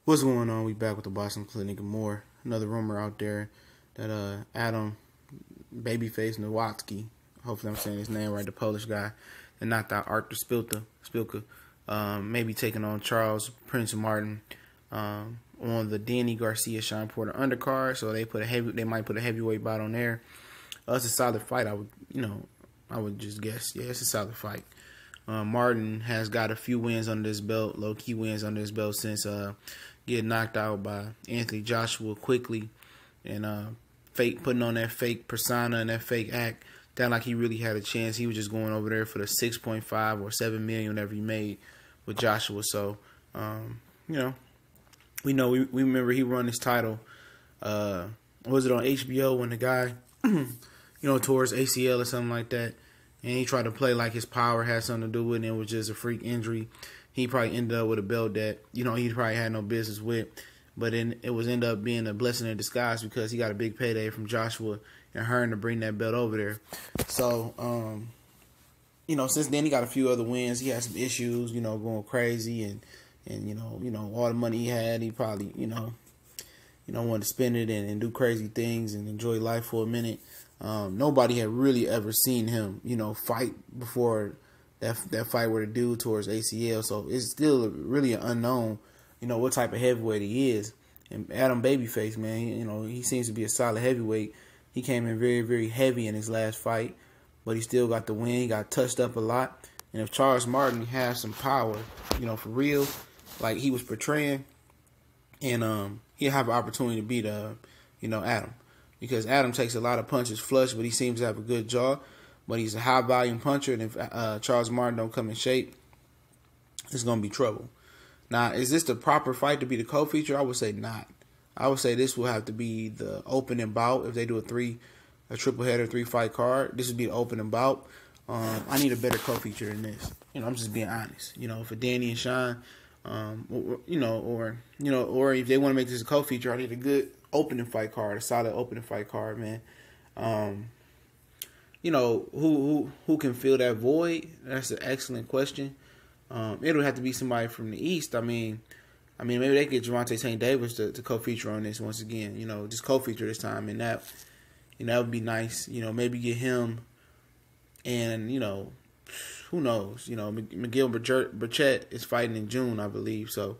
What's going on? We back with the Boston Clinic and more. Another rumor out there that Adam Babyface Kownacki, hopefully I'm saying his name right, the Polish guy that knocked out Arthur Spilka, maybe taking on Charles Prince Martin on the Danny Garcia Shawn Porter undercard. So they might put a heavyweight bout on there. It's a solid fight. I would just guess. Yeah, it's a solid fight. Martin has got a few wins under his belt, low-key wins under his belt since getting knocked out by Anthony Joshua quickly and putting on that fake persona and that fake act. Sounded like he really had a chance. He was just going over there for the 6.5 or 7 million whatever he made with Joshua. So, we remember he won his title. Was it on HBO when the guy, tore his ACL or something like that? And he tried to play like his power had something to do with it, and it was just a freak injury. He probably ended up with a belt that, he probably had no business with. But then it was end up being a blessing in disguise because he got a big payday from Joshua and Hearn to bring that belt over there. So, since then he got a few other wins. He had some issues, going crazy and all the money he had, he probably, wanted to spend it and do crazy things and enjoy life for a minute. Nobody had really ever seen him, fight before that fight where the dude tore his ACL. So it's still really an unknown, what type of heavyweight he is. And Adam Babyface, man, he seems to be a solid heavyweight. He came in very, very heavy in his last fight, but he still got the win. He got touched up a lot. And if Charles Martin has some power, for real, like he was portraying, and he'll have an opportunity to beat, Adam. Because Adam takes a lot of punches flush, but he seems to have a good jaw. But he's a high-volume puncher, and if Charles Martin don't come in shape, it's going to be trouble. Now, is this the proper fight to be the co-feature? I would say not. I would say this will have to be the opening bout. If they do a triple-header, 3-fight card, this would be the opening bout. I need a better co-feature than this. I'm just being honest. For Danny and Shawn, or if they want to make this a co-feature, I need a good opening fight card, a solid opening fight card, man. Who can fill that void? That's an excellent question. It'll have to be somebody from the East. I mean, maybe they get Gervonta St. Davis to co-feature on this once again. Just co-feature this time, and that would be nice. Maybe get him, and who knows? Miguel Burchett is fighting in June, I believe. So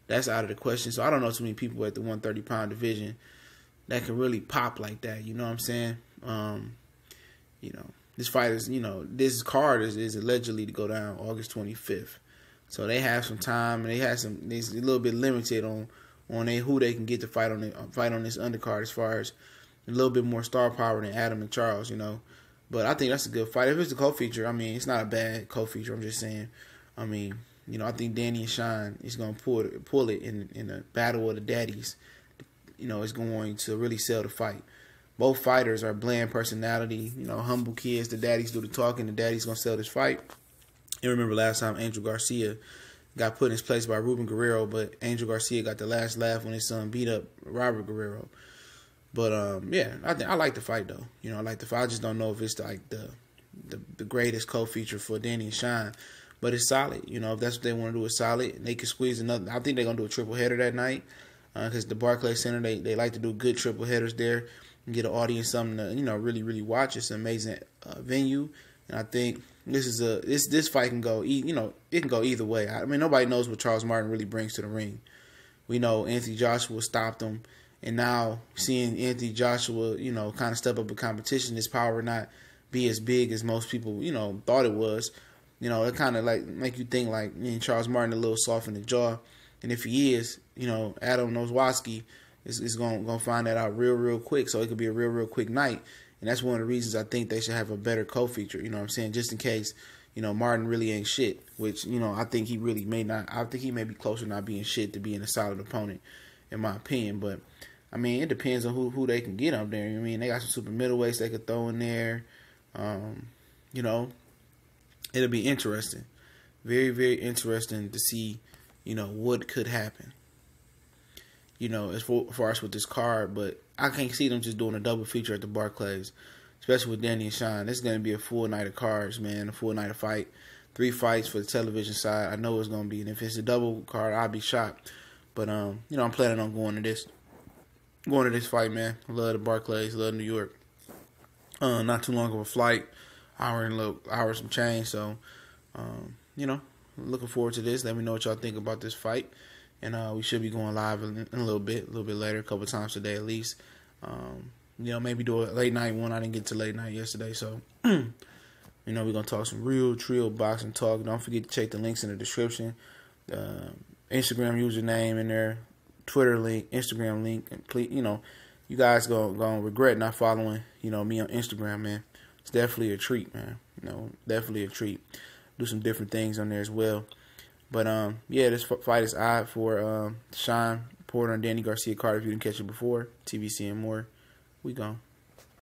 that's out of the question. So I don't know too many people at the 130-pound division that can really pop like that. You know what I'm saying? This fight is, this card is allegedly to go down August 25th. So they have some time, and they're a little bit limited on who they can get to fight on this undercard as far as a little bit more star power than Adam and Charles, But I think that's a good fight. If it's a co-feature, it's not a bad co-feature. I'm just saying, I think Danny and Shawn is going to pull it in a battle of the daddies. It's going to really sell the fight. Both fighters are bland personality, humble kids. The daddies do the talking. The daddy's going to sell this fight. You remember last time Angel Garcia got put in his place by Ruben Guerrero, but Angel Garcia got the last laugh when his son beat up Robert Guerrero. But, I like the fight, though. I like the fight. I just don't know if it's like the greatest co-feature for Danny and Shawn. But it's solid. If that's what they want to do, it's solid. And they can squeeze another. I think they're going to do a triple header that night because the Barclays Center, they like to do good triple headers there and get an audience something to, really, really watch. It's an amazing venue. And I think this fight can go, it can go either way. Nobody knows what Charles Martin really brings to the ring. We know Anthony Joshua stopped him. And now seeing Anthony Joshua, kind of step up in competition, his power not be as big as most people, thought it was. It kind of make you think like Charles Martin a little soft in the jaw. And if he is, Adam Kownacki is going to find that out real quick. So it could be a real quick night. And that's one of the reasons I think they should have a better co-feature, just in case, Martin really ain't shit, which, I think he really may not. I think he may be closer to not being shit to being a solid opponent, in my opinion. But, it depends on who they can get up there. They got some super middleweights they could throw in there. It'll be interesting. Very, very interesting to see, what could happen. As far as with this card, but I can't see them just doing a double feature at the Barclays, especially with Danny and Shawn. This is going to be a full night of cards, man, a full night of fight. 3 fights for the television side. I know it's going to be, and if it's a double card, I'll be shocked. But you know, I'm planning on going to this fight, man. I love the Barclays, love New York. Not too long of a flight, hour some change. So, you know, looking forward to this. Let me know what y'all think about this fight. And we should be going live in a little bit later, a couple times today at least. You know, maybe do a late night one. I didn't get to late night yesterday, so you know, we're gonna talk some real boxing talk. Don't forget to check the links in the description. Instagram username in there, Twitter link, Instagram link, and please, you know, you guys gonna regret not following, you know, me on Instagram, man. It's definitely a treat, man. You know, definitely a treat. Do some different things on there as well. But yeah, this fight is odd for Shawn Porter and Danny Garcia Carter. If you didn't catch it before, TBC and more. We gone.